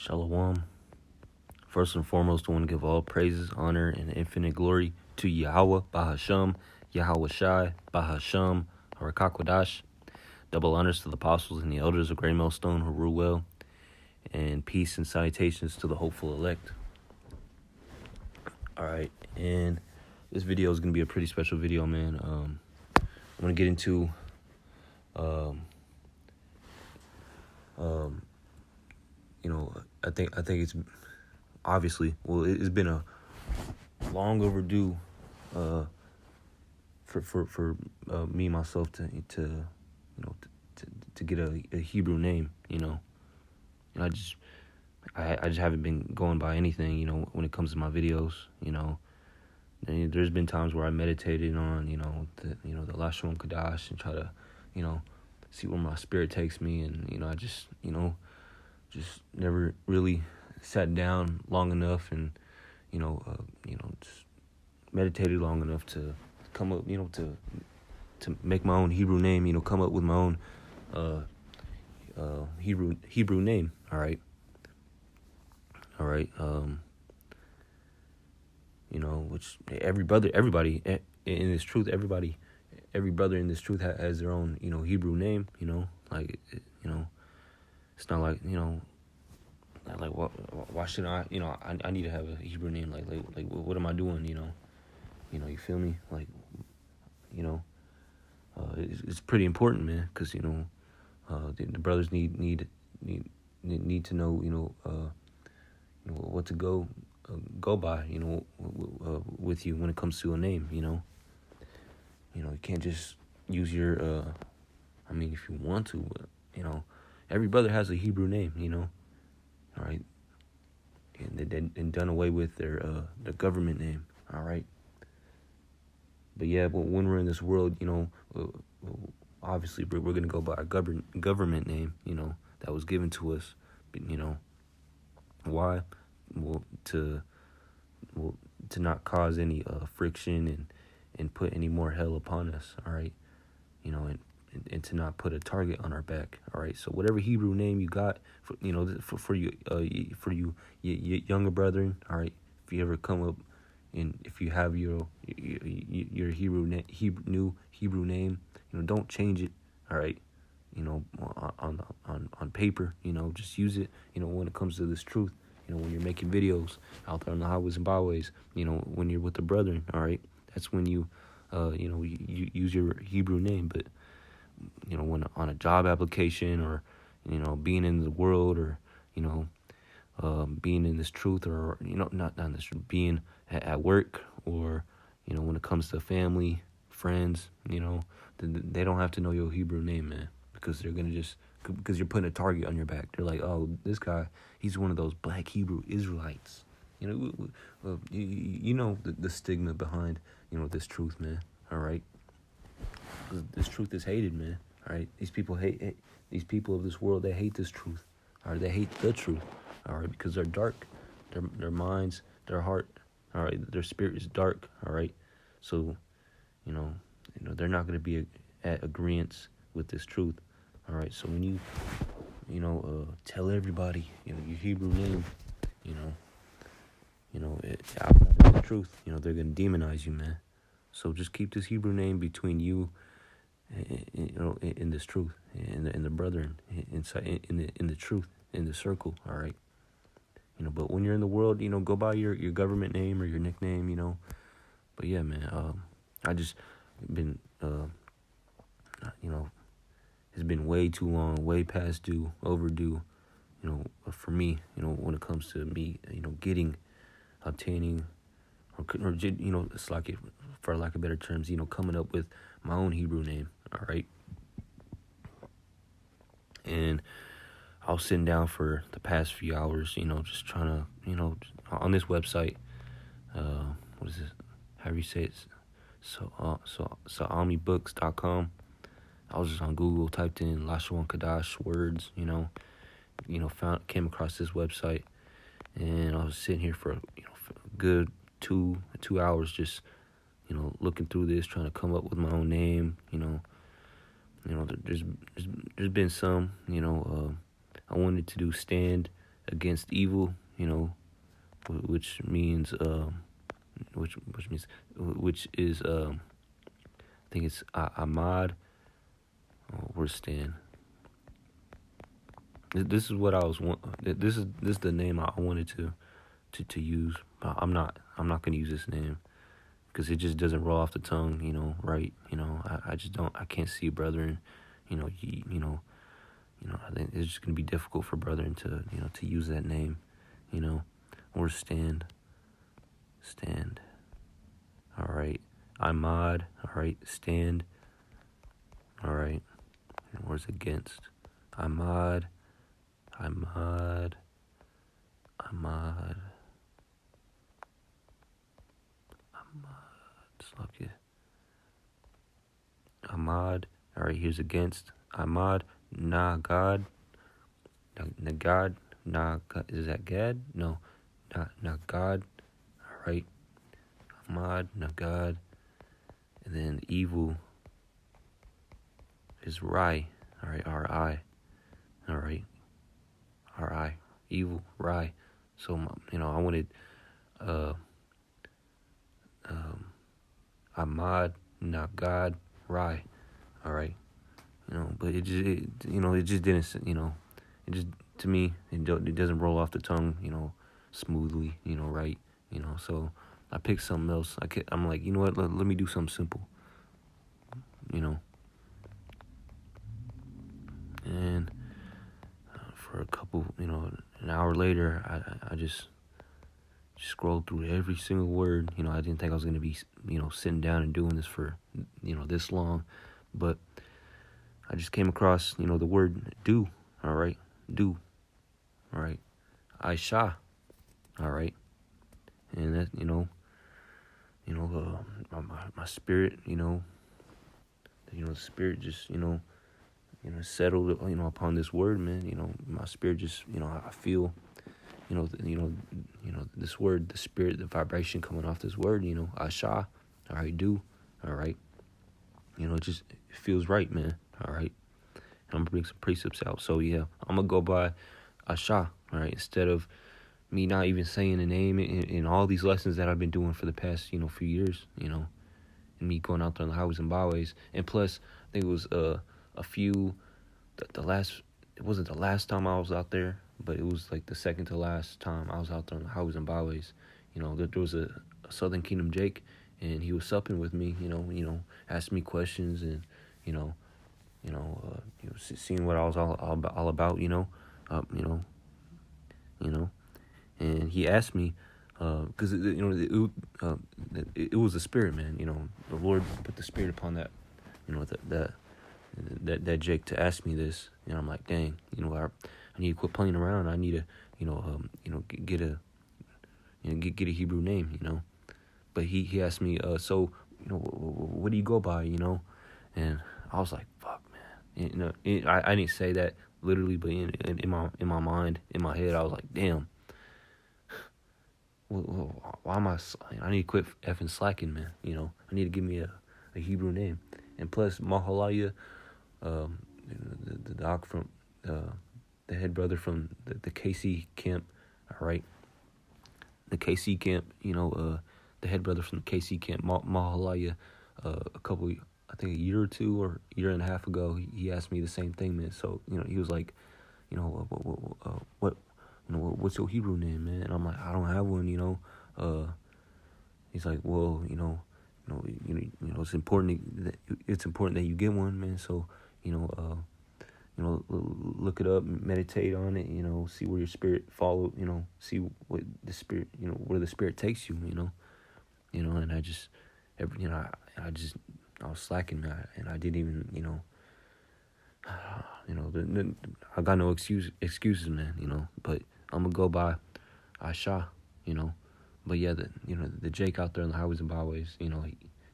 Shalom. First and foremost, I want to give all praises, honor, and infinite glory to Yahweh, Bahasham, Yahweh Shai, Bahasham, Harakakwadash. Double honors to the apostles and the elders of Great Millstone who rule well, and peace and salutations to the hopeful elect. All right, and this video is going to be a pretty special video, man. I want to get into I think it's obviously, it's been a long overdue for me myself to get a Hebrew name. I just haven't been going by anything, when it comes to my videos. There's been times where I meditated on the Lashon Kadash and try to see where my spirit takes me, and I just never really sat down long enough and just meditated long enough to come up, to make my own Hebrew name, come up with my own Hebrew name. All right. Which every brother in this truth has their own Hebrew name. It's not like why should I need to have a Hebrew name, like what am I doing, you feel me, it's pretty important, man, because the brothers need to know what to go by, with you when it comes to a name. You can't just use your if you want to, but every brother has a Hebrew name, all right, and done away with their government name, all right. But yeah, but when we're in this world, obviously we're gonna go by a government name, that was given to us. But why? To not cause any friction and put any more hell upon us, all right. And to not put a target on our back, all right. So whatever Hebrew name you got, for you younger brethren, all right. If you ever come up and if you have your new Hebrew name, don't change it, all right. On paper, just use it. When it comes to this truth, when you're making videos out there on the highways and byways, when you're with the brethren, all right. That's when you use your Hebrew name. But when on a job application, or being in the world, or being in this truth, or not in this, being at work, or when it comes to family, friends, they don't have to know your Hebrew name, man, because they're gonna because you're putting a target on your back. They're like, oh, this guy, he's one of those black Hebrew Israelites. The stigma behind this truth, man. All right. This truth is hated, man. All right, these people hate these people of this world. They hate this truth. All right, they hate the truth. All right, because they're dark, their minds, their heart. All right, their spirit is dark. All right, so they're not going to be at agreement with this truth. All right, so when you tell everybody your Hebrew name, outside of the truth, they're going to demonize you, man. So just keep this Hebrew name between you, in this truth, in the brethren, inside in the truth, in the circle. All right. But when you're in the world, go by your government name or your nickname. But yeah, man. I just been it's been way too long, way past due, overdue. For me, when it comes to me, obtaining, or it's like, for lack of better terms, coming up with my own Hebrew name. All right. And I was sitting down for the past few hours, just trying to, on this website, what is this? How do you say it? So omnibooks.com. I was just on Google, typed in Lashon Kadash words, came across this website, and I was sitting here for a good two hours, just looking through this, trying to come up with my own name. There's been some, I wanted to do stand against evil, which means which means which is I think it's Ahmad. Oh, where's Stan? This is what I was want. This is the name I wanted to use. But I'm not gonna use this name because it just doesn't roll off the tongue. Right? I just don't. I can't see brethren. I think it's just gonna be difficult for brethren to use that name. Or stand. All right. Ahmad. All right. Stand. All right. And where's against? Ahmad. Slovakia. Ahmad. All right. Here's against. Ahmad. Nagad. Nagad. Is that Gad? No. Nagad. All right. Ahmad. Nagad. And then evil is Rai. All right. R-I. All right. R-I. Evil. Rai. So, I wanted Ahmad, Nagad, Rai. All right. But it just didn't, it just, to me, it doesn't roll off the tongue, smoothly, right. So I picked something else. I'm like, you know what, let me do something simple, and for a couple, an hour later, I just scrolled through every single word. I didn't think I was going to be, sitting down and doing this for, this long, but I just came across, the word do. All right. Do. All right. Ishah. All right. And that, my spirit, the spirit just, settled, upon this word, man. My spirit just, I feel, this word, the spirit, the vibration coming off this word, Ishah. All right. Do. All right. It feels right, man. All right. And I'm going to bring some precepts out. So, yeah, I'm going to go by Ishah, all right, instead of me not even saying the name in all these lessons that I've been doing for the past, few years, and me going out there on the highways and byways. And plus, I think it was it wasn't the last time I was out there, but it was like the second to last time I was out there on the highways and byways. There was a Southern Kingdom Jake, and he was supping with me, asking me questions and, seeing what I was all about, and he asked me, because it was the spirit, man. The Lord put the spirit upon that, that Jake to ask me this. I'm like, dang, I need to quit playing around. I need to, get a Hebrew name, But he asked me, so, what do you go by, And I was like, fuck, man. I didn't say that literally, but in my mind, in my head, I was like, damn. Why am I need to quit effing slacking, man. I need to give me a Hebrew name. And plus, Mahalaya, the doc from the head brother from the KC camp, all right. The KC camp, the head brother from the KC camp, Mahalaya, I think a year or two or a year and a half ago, he asked me the same thing, man. So, he was like, what's your Hebrew name, man? And I'm like, I don't have one, He's like, well, it's important that you get one, man. So, look it up, meditate on it, see where your spirit follow, see what the spirit, where the spirit takes you, and I just, I was slacking, man, and I didn't even, I got no excuses, man, but I'm gonna go by Ishah, but yeah, the Jake out there on the highways and byways,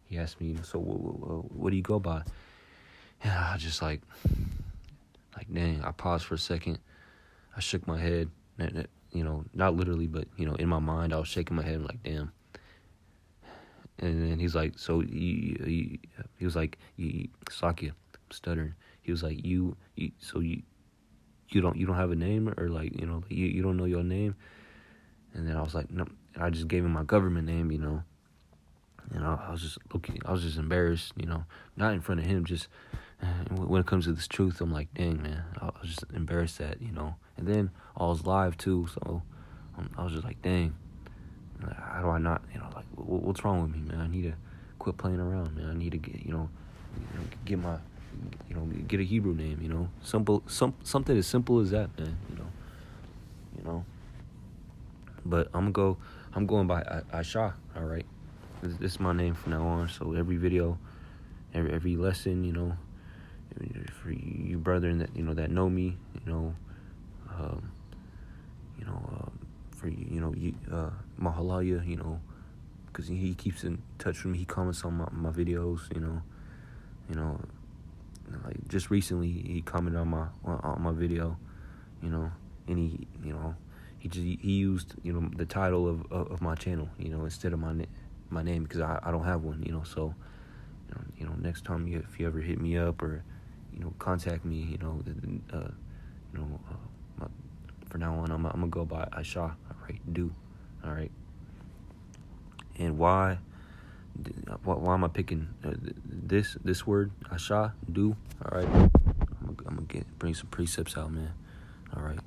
he asked me, so what do you go by? Yeah, I just like dang, I paused for a second, I shook my head, not literally, but in my mind, I was shaking my head like, damn. And then he's like, so he was like, Sakya, I'm stuttering. He was like, you don't have a name, or like, you know, you don't know your name. And then I was like, no, and I just gave him my government name, you know. And I was just looking, I was just embarrassed, you know, not in front of him, just when it comes to this truth, I'm like, dang, man, I was just embarrassed that, you know. And then I was live too, so I was just like, dang, how do I not, you know, like, what's wrong with me, man? I need to quit playing around, man. I need to get, get my, get a Hebrew name, you know, something as simple as that, man, you know. But I'm going by Ishah, all right. This is my name from now on. So every video, every lesson, you know, for you brethren that that know me, um, for Mahalaya, because he keeps in touch with me. He comments on my videos, like just recently he commented on my video, and he used the title of my channel, instead of my name, because I don't have one, so next time if you ever hit me up or contact me, for now on I'm gonna go by Ishah, all right, all right. And why am I picking this word, Ishah, all right? I'm gonna bring some precepts out, man, all right,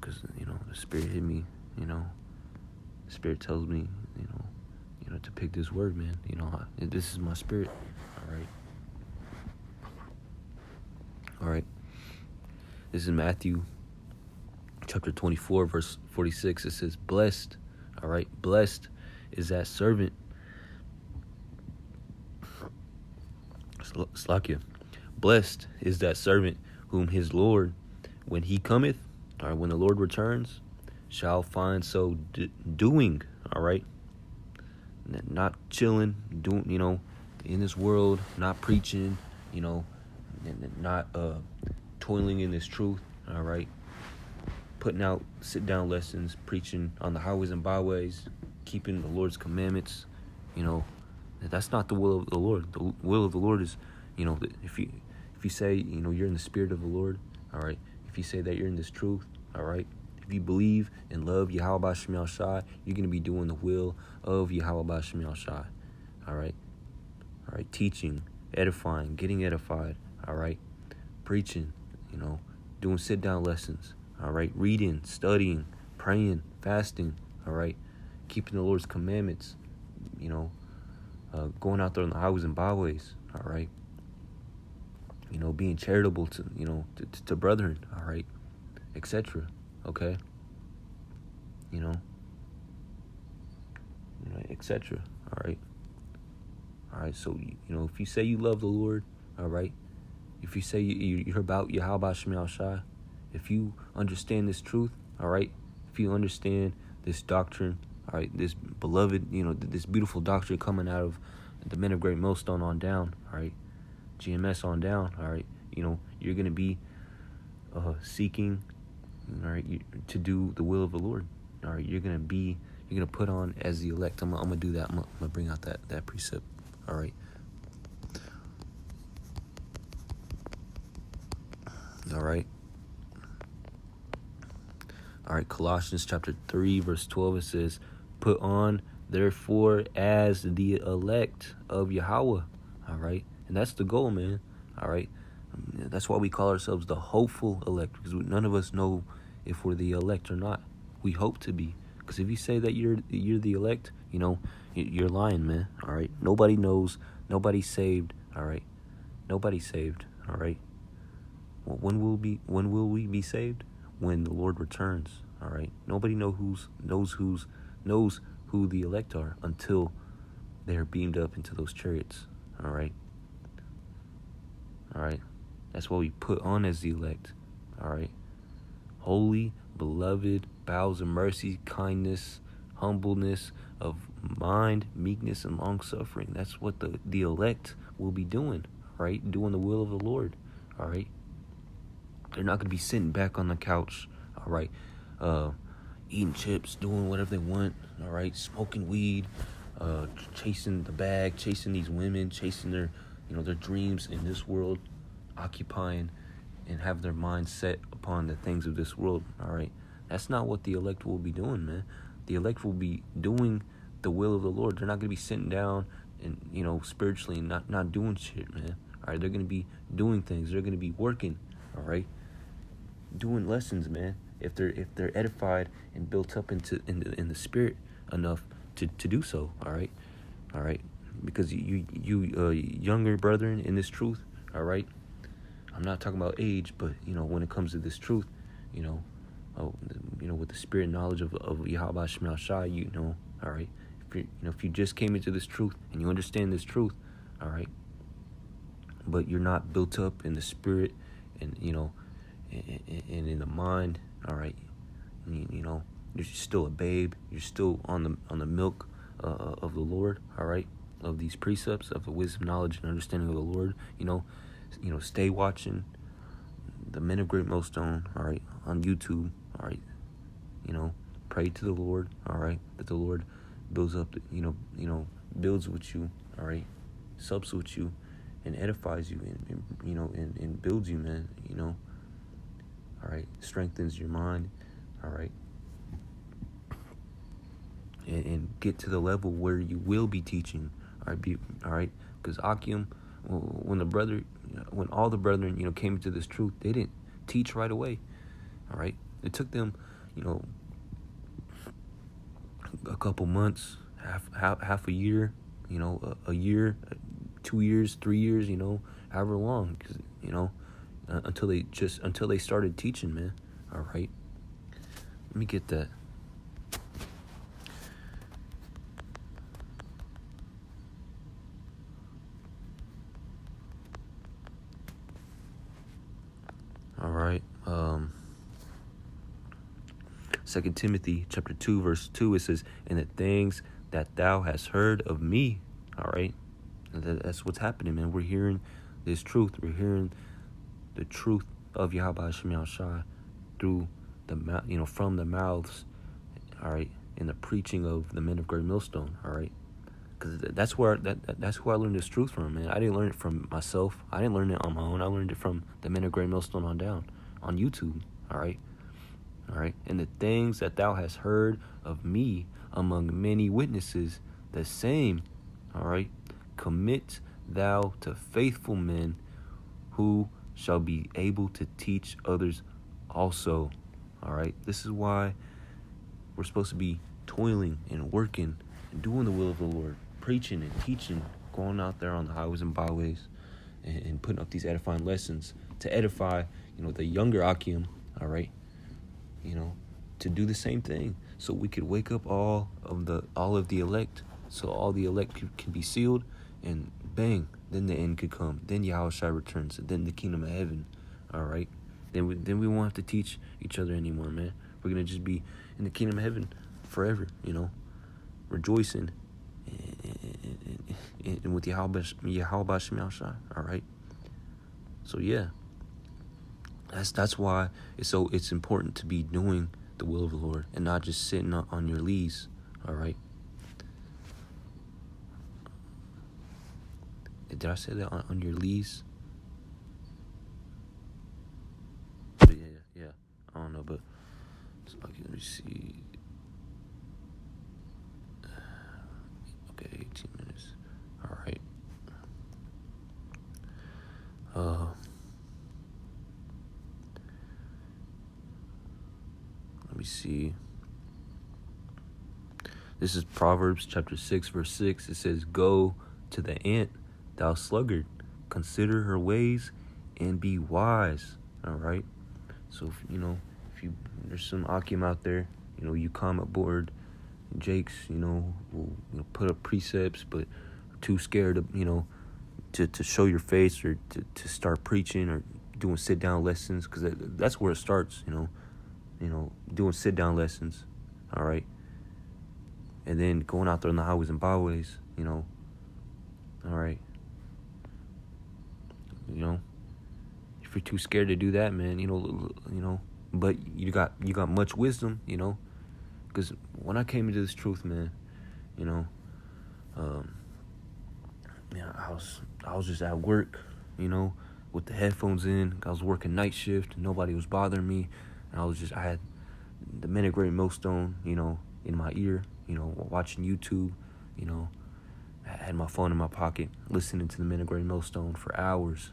because the Spirit hit me, the Spirit tells me, to pick this word, man. This is my spirit. All right. This is Matthew chapter 24, verse 46. It says, blessed, all right, blessed is that servant. Slakia. Blessed is that servant whom his Lord, when he cometh, or when the Lord returns, shall find so doing, all right? Not chilling, doing, in this world, not preaching, not toiling in this truth, all right? Putting out sit-down lessons, preaching on the highways and byways, keeping the Lord's commandments, that's not the will of the Lord. The will of the Lord is, if you say, you're in the spirit of the Lord, all right? If you say that you're in this truth, all right? If you believe and love Yahweh Shemel Shai, you're going to be doing the will of Yahweh Shemel Shai. All right? All right, teaching, edifying, getting edified. All right? Preaching, doing sit-down lessons. All right? Reading, studying, praying, fasting. All right? Keeping the Lord's commandments. Going out there on the highways and byways. All right? Being charitable to brethren. All right? Etc. Okay, etc. All right. So if you say you love the Lord, all right. If you say you're about Yahweh Shemel Shai, if you understand this truth, all right. If you understand this doctrine, all right, this beloved, this beautiful doctrine coming out of the Men of Great Millstone on down, all right, GMS on down, all right. You're gonna be seeking. All right, to do the will of the Lord. All right, you're gonna put on as the elect. I'm gonna do that. I'm gonna bring out that precept. All right. All right. All right. Colossians chapter 3, verse 12. It says, "Put on, therefore, as the elect of Yahweh." All right, and that's the goal, man. All right. That's why we call ourselves the hopeful elect, because none of us know if we're the elect or not. We hope to be, because if you say that you're the elect, you're lying, man. All right, nobody knows, nobody's saved. All right, nobody's saved. All right, well, when will we be saved? When the Lord returns. All right, nobody knows who the elect are until they are beamed up into those chariots. All right. All right. That's what we put on as the elect. All right. Holy, beloved, bowels of mercy, kindness, humbleness of mind, meekness, and long-suffering. That's what the elect will be doing, right? Doing the will of the Lord, all right? They're not going to be sitting back on the couch, all right? Eating chips, doing whatever they want, all right? Smoking weed, chasing the bag, chasing these women, chasing their dreams in this world, occupying and have their mind set upon the things of this world, all right? That's not what the elect will be doing, man. The elect will be doing the will of the Lord. They're not going to be sitting down and, spiritually and not doing shit, man. All right, they're going to be doing things. They're going to be working, all right? Doing lessons, man. If they're edified and built up in the spirit enough to do so, all right? All right? Because you younger brethren in this truth, all right? I'm not talking about age, but when it comes to this truth, with the spirit knowledge of Yahweh Shema Shai, all right. If you just came into this truth and you understand this truth, all right, but you're not built up in the spirit and and in the mind, all right, you're still a babe. You're still on the milk of the Lord, all right, of these precepts of the wisdom, knowledge, and understanding of the Lord. Stay watching the Men of Great Millstone, all right, on YouTube, all right. Pray to the Lord, all right, that the Lord builds up, builds with you, all right, subs with you, and edifies you, and builds you, man, all right, strengthens your mind, all right, and get to the level where you will be teaching, all right, because Akim, when all the brethren, came into this truth, they didn't teach right away, all right, it took them, a couple months, half a year, a year, 2 years, 3 years, however long, cause, until they started teaching, man. All right, let me get that. All right. 2 Timothy chapter 2, verse 2, it says, "And the things that thou hast heard of me," all right? That's what's happening, man. We're hearing this truth. We're hearing the truth of Yahweh Shem Shai through from the mouths, all right, and the preaching of the Men of Great Millstone, all right? Because that's who I learned this truth from, man. I didn't learn it from myself. I didn't learn it on my own. I learned it from the Men of Great Millstone on down, on YouTube, all right? All right, "And the things that thou hast heard of me among many witnesses, the same," all right, "commit thou to faithful men who shall be able to teach others also." All right, this is why we're supposed to be toiling and working and doing the will of the Lord, preaching and teaching, going out there on the highways and byways and putting up these edifying lessons to edify, the younger Akim, all right, to do the same thing, so we could wake up all of the elect, so all the elect can be sealed, and bang, then the end could come. Then Yahushua returns, and then the kingdom of heaven. All right, then we won't have to teach each other anymore, man. We're gonna just be in the kingdom of heaven forever, rejoicing and with Yahweh Shem Shai. All right, so yeah. That's why it's important to be doing the will of the Lord and not just sitting on your lees, all right? Did I say that on your lees? Yeah. I don't know, but okay, let me see. Okay, 18 minutes. All right. Let me see. This is Proverbs chapter 6, verse 6. It says, "Go to the ant, thou sluggard, consider her ways and be wise." All right. So if there's some Akim out there, you comment board, Jakes, will put up precepts, but are too scared of, to show your face or to start preaching or doing sit down lessons, because that's where it starts, doing sit down lessons, all right, and then going out there on the highways and byways, all right, if you're too scared to do that, man, but you got much wisdom, because when I came into this truth, man, I was just at work, with the headphones in. I was working night shift. Nobody was bothering me. And I had the Men of Great Millstone, in my ear, watching YouTube, I had my phone in my pocket, listening to the Men of Great Millstone for hours,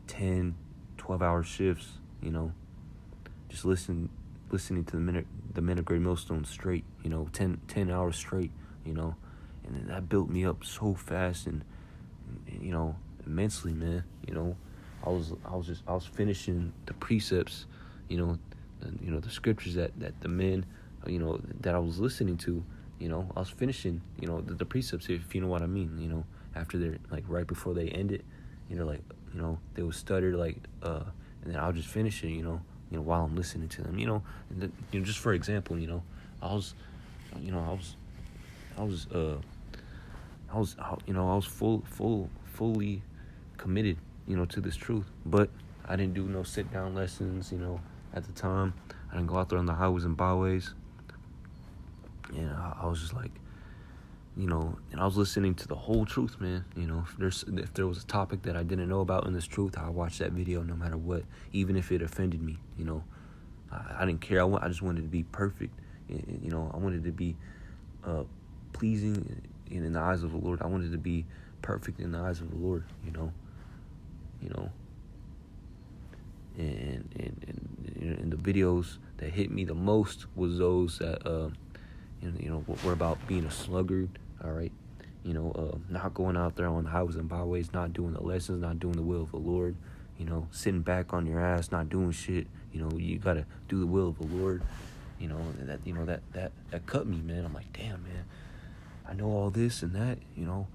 10, 12-hour shifts, just listening to the Men of Great Millstone straight, 10 hours straight, and then that built me up so fast and immensely, man. I was finishing the precepts, the scriptures that the men, that I was listening to, I was finishing, the precepts, if you know what I mean, after they're like right before they end it, they would stutter and then I'll just finish it, while I'm listening to them, just for example, I was fully committed, to this truth, but I didn't do no sit down lessons, at the time. I didn't go out there on the highways and byways, and I was just like, and I was listening to the whole truth, man. If there was a topic that I didn't know about in this truth, I watched that video no matter what, even if it offended me. I didn't care. I just wanted to be perfect. I wanted to be pleasing in the eyes of the Lord. I wanted to be perfect in the eyes of the Lord. And the videos that hit me the most was those that were about being a sluggard. All right, not going out there on the highways and byways, not doing the lessons, not doing the will of the Lord. Sitting back on your ass, not doing shit. You gotta do the will of the Lord. And that cut me, man. I'm like, damn, man. I know all this and that. I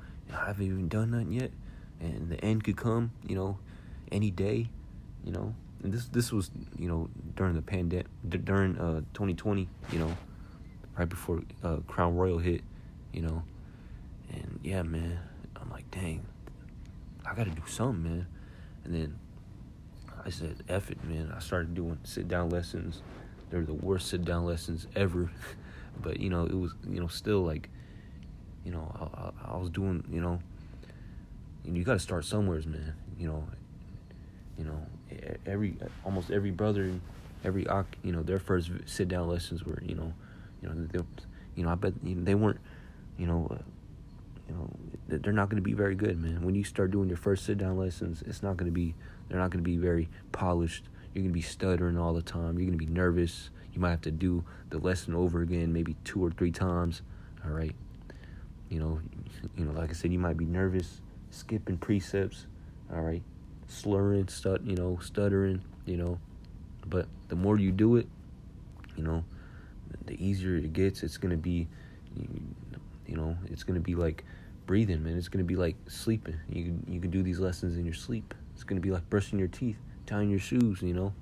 haven't even done nothing yet, and the end could come. Any day. And this was during the pandemic, during 2020. Right before Crown Royal hit. And yeah, man. I'm like, dang. I gotta do something, man. And then I said, F it, man. I started doing sit-down lessons. They were the worst sit-down lessons ever. But, it was, still like, I was doing, you got to start somewhere, man. Almost every brother, their first sit-down lessons were, I bet they weren't, they're not going to be very good, man. When you start doing your first sit-down lessons, they're not going to be very polished. You're going to be stuttering all the time. You're going to be nervous. You might have to do the lesson over again, maybe 2 or 3 times. All right. Like I said, you might be nervous, skipping precepts. All right. Slurring, stuttering, but the more you do it, the easier it gets. It's going to be, it's going to be like breathing, man. It's going to be like sleeping. You can do these lessons in your sleep. It's going to be like brushing your teeth, tying your shoes, and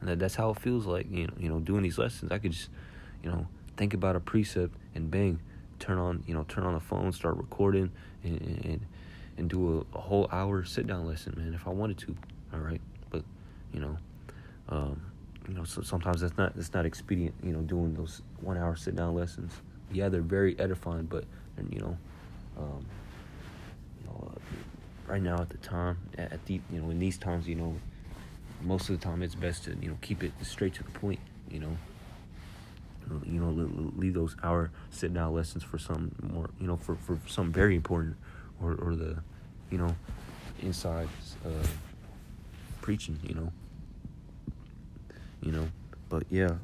that's how it feels like, doing these lessons. I could just, think about a precept and bang, turn on the phone, start recording and do a whole hour sit down lesson, man, if I wanted to. All right. But, so sometimes that's not expedient, doing those 1 hour sit down lessons. Yeah, they're very edifying, but, right now at the time, in these times, most of the time it's best to, keep it straight to the point, leave those hour sit down lessons for some more, for something very important, or the, inside preaching, but yeah,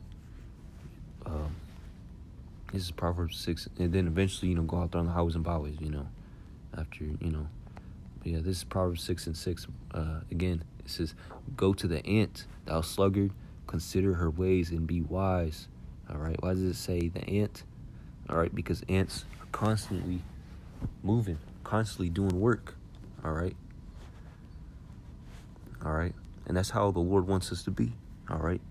this is Proverbs 6, and then eventually, go out there on the highways and byways, after, but yeah, this is Proverbs 6:6, again, it says, go to the ant, thou sluggard, consider her ways and be wise. All right, why does it say the ant? All right, because ants are constantly moving, constantly doing work. All right, and that's how the Lord wants us to be. All right,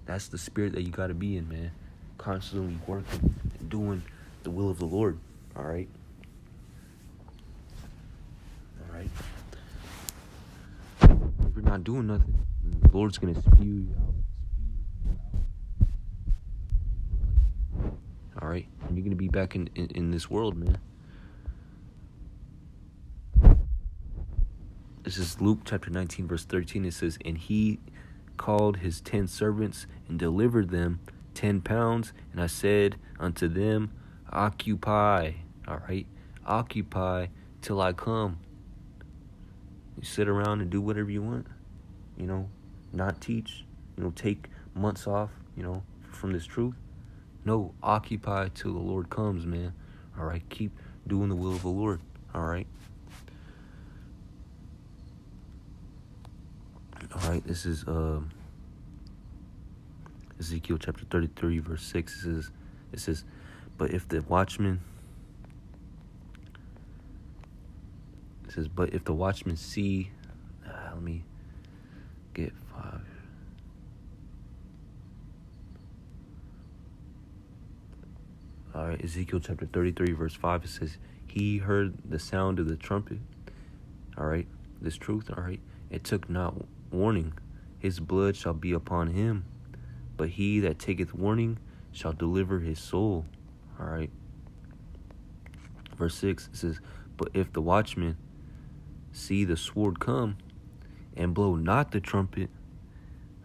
that's the spirit that you got to be in, man. Constantly working and doing the will of the Lord. All right. If you're not doing nothing, the Lord's gonna spew you out. All right, and you're gonna be back in this world, man. This is Luke chapter 19, verse 13. It says, and he called his 10 servants and delivered them 10 pounds. And I said unto them, occupy, all right, occupy till I come. You sit around and do whatever you want, not teach, take months off, from this truth. No, occupy till the Lord comes, man. All right, keep doing the will of the Lord. All right. All right, this is Ezekiel chapter 33, verse 6. It says, but if the watchman see, let me get 5. All right, Ezekiel chapter 33, verse 5, it says, he heard the sound of the trumpet. All right, this truth, all right, it took not warning. His blood shall be upon him, but he that taketh warning shall deliver his soul. All right. Verse 6, it says, but if the watchman see the sword come and blow not the trumpet,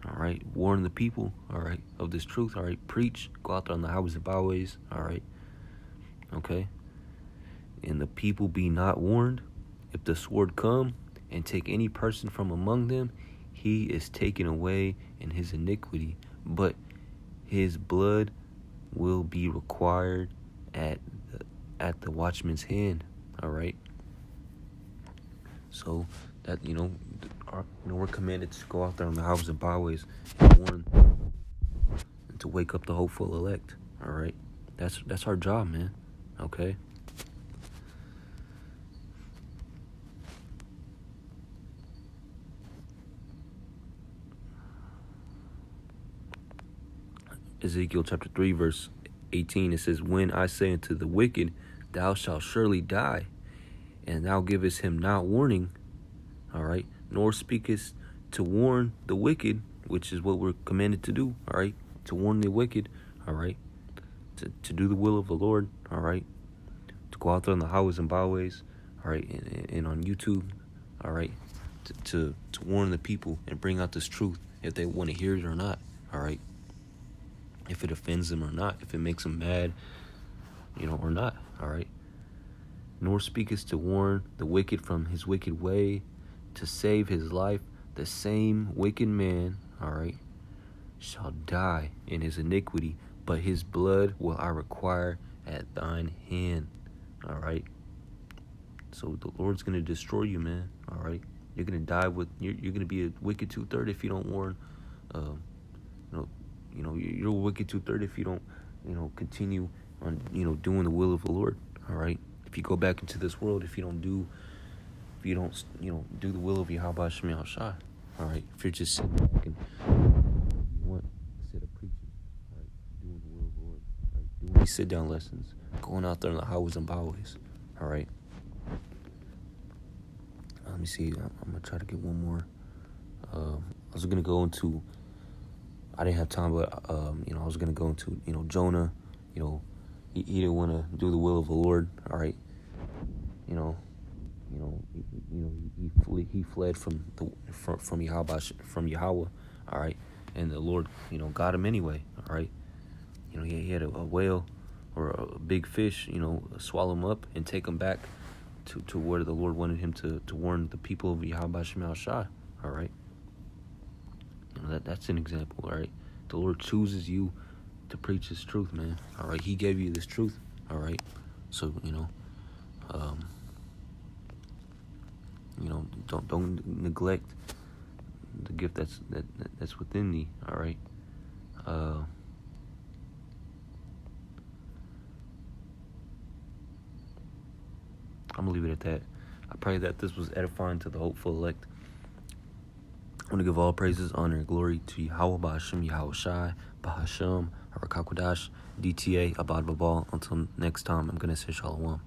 all right, warn the people, all right, of this truth, all right, preach, go out there on the highways and byways, all right, okay, and the people be not warned, if the sword come and take any person from among them, he is taken away in his iniquity, but his blood will be required at the watchman's hand, all right. So that we're commanded to go out there on the highways and byways and warn, and to wake up the hopeful elect. All right, that's our job, man. Okay. Ezekiel chapter 3, verse 18. It says, when I say unto the wicked, thou shalt surely die, and thou givest him not warning, all right, nor speakest to warn the wicked, which is what we're commanded to do, all right, to warn the wicked, all right, to do the will of the Lord, all right, to go out there on the highways and byways, all right, and on YouTube, all right, to warn the people and bring out this truth if they want to hear it or not, all right, if it offends them or not, if it makes them mad, or not, all right. Nor speakest to warn the wicked from his wicked way, to save his life, the same wicked man, all right, shall die in his iniquity, but his blood will I require at thine hand, all right. So the Lord's going to destroy you, man, all right. You're going to die you're going to be a wicked 2/3 if you don't warn, you're a wicked 2/3 if you don't, continue on, doing the will of the Lord, all right. If you go back into this world, if you don't, do the will of Yahweh Shem Ishah, all right. If you're just sitting back and you want instead of preaching, all right, doing the will of the Lord, all right, doing these sit-down lessons, going out there on the highways and byways, all right. Let me see. I'm gonna try to get one more. I was gonna go into. I didn't have time, but I was gonna go into Jonah. He didn't want to do the will of the Lord. All right. He fled from Yahweh. All right, and the Lord got him anyway. All right. He had a whale or a big fish swallow him up and take him back to where the Lord wanted him to warn the people of Yahweh Shem Shai. All right. That's an example. All right. The Lord chooses you to preach His truth, man. All right. He gave you this truth. All right. So don't neglect the gift that's within thee. All right. I'm gonna leave it at that. I pray that this was edifying to the hopeful elect. I want to give all praises, honor, and glory to Yahweh Ba'ashem, Yahweh Shai, Bahashem, Harakakwadash, DTA, Abad Babal. Until next time, I'm going to say Shalom.